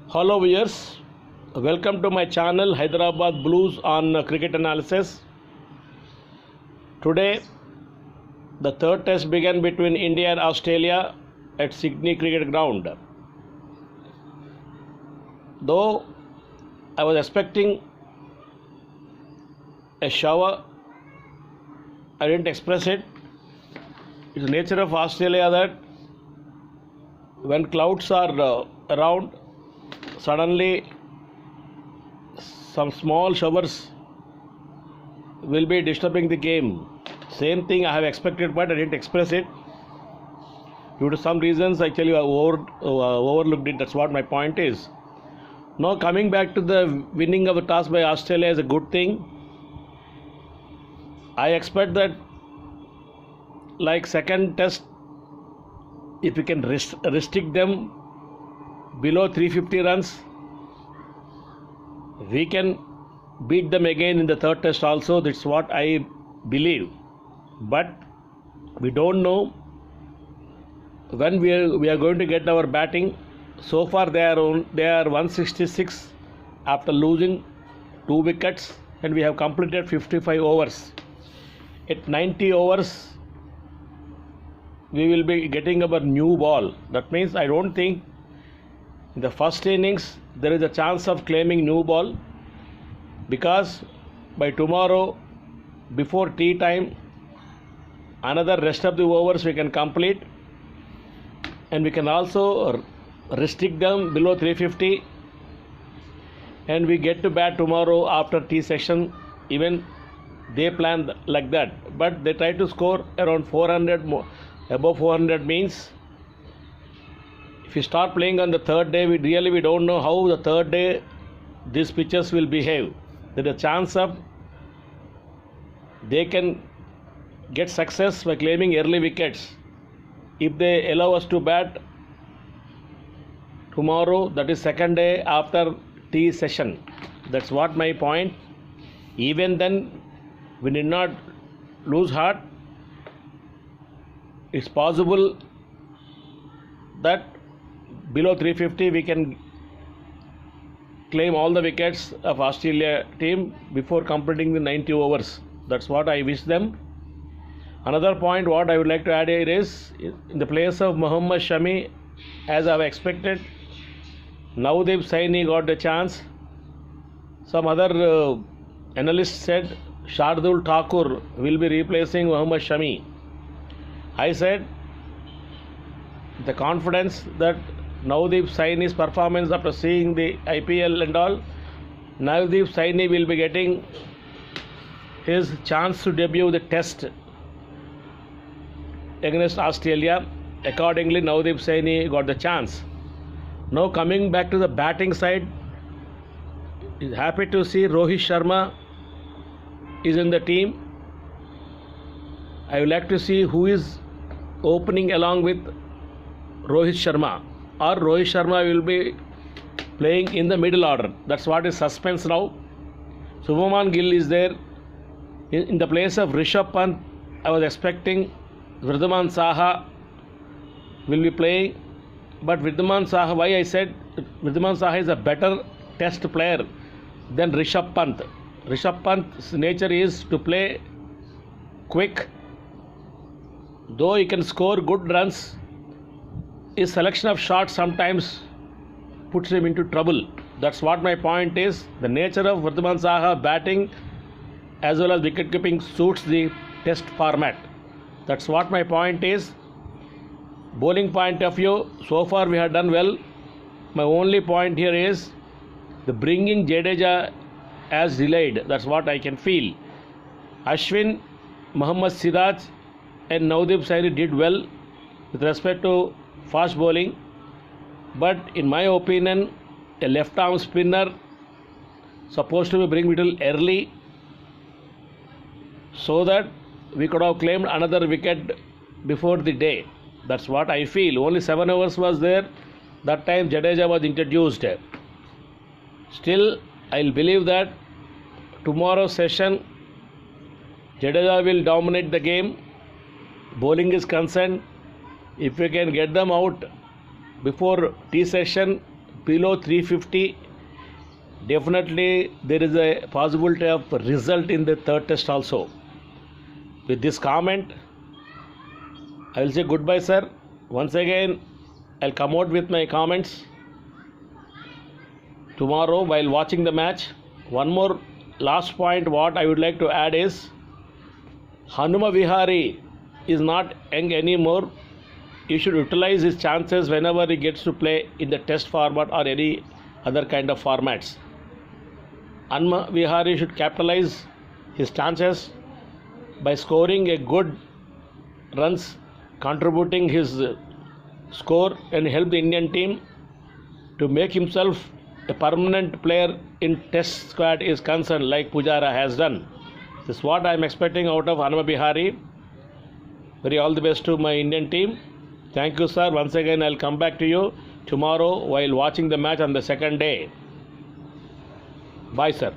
Hello viewers, welcome to my channel Hyderabad Blues on cricket analysis. Today the third test began between India and Australia at Sydney Cricket Ground. Though I was expecting a shower, I didn't express it. It's the nature of Australia that when clouds are around, suddenly some small showers will be disturbing the game. Same thing I have expected, but I didn't express it due to some reasons. Actually, I overlooked it. That's what my point is. Now coming back to the winning of the toss by Australia is a good thing. I expect that, like second test, if we can restrict them below 350 runs, we can beat them again in the third test also. That's what I believe. But we don't know when we are going to get our batting. So far they are 166 after losing 2 wickets, and we have completed 55 overs. At 90 overs we will be getting our new ball. That means I don't think in the first innings there is a chance of claiming new ball, because by tomorrow before tea time another rest of the overs we can complete, and we can also restrict them below 350, and we get to bat tomorrow after tea session. Even they plan like that, but they try to score around 400 more. Above 400 means if you start playing on the third day, we don't know how the third day these pitchers will behave. There is a chance of they can get success by claiming early wickets if they allow us to bat tomorrow, that is second day after tea session. That's what my point. Even then we need not lose heart. It's possible that below 350 we can claim all the wickets of Australia team before completing the 90 overs. That's what I wish them. Another point what I would like to add here is, in the place of Mohammad Shami, as I have expected, Navdeep Saini got the chance. Some other analysts said Shardul Thakur will be replacing Mohammad Shami. I said the confidence that Navdeep Saini's performance after seeing the IPL and all, Navdeep Saini will be getting his chance to debut the test against Australia. Accordingly, Navdeep Saini got the chance. Now coming back to the batting side, is happy to see Rohit Sharma is in the team. I would like to see who is opening along with Rohit Sharma, or Rohit Sharma will be playing in the middle order. That's what is suspense now. Shubman Gill is there. In the place of Rishabh Pant, I was expecting Wriddhiman Saha will be playing, but Wriddhiman Saha, why I said Wriddhiman Saha is a better test player than Rishabh Pant. Rishabh Pant's nature is to play quick. Though he can score good runs, his selection of shots sometimes puts him into trouble. That's what my point is. The nature of Wriddhiman Saha batting as well as wicket keeping suits the test format. That's what my point is. Bowling point of view, so far we have done well. My only point here is the bringing Jadeja as delayed. That's what I can feel. Ashwin, Mohammad Siraj and Navdeep Saini did well with respect to fast bowling, but in my opinion a left arm spinner supposed to be bring little early, so that we could have claimed another wicket before the day. That's what I feel. Only 7 overs was there. That time Jadeja was introduced. Still I'll believe that tomorrow's session Jadeja will dominate the game. Bowling is concerned, if we can get them out before tea session, below 350. Definitely there is a possibility of result in the third test also. With this comment, I will say goodbye, sir. Once again, I'll come out with my comments tomorrow while watching the match. One more last point what I would like to add is Hanuma Vihari is not young anymore. He should utilize his chances whenever he gets to play in the test format or any other kind of formats. Hanuma Vihari should capitalize his chances by scoring a good runs, contributing his score and help the Indian team to make himself a permanent player in test squad is concerned, like Pujara has done. This is what I am expecting out of Hanuma Vihari. Very all the best to my Indian team. Thank you, sir. Once again, I'll come back to you tomorrow while watching the match on the second day. Bye, sir.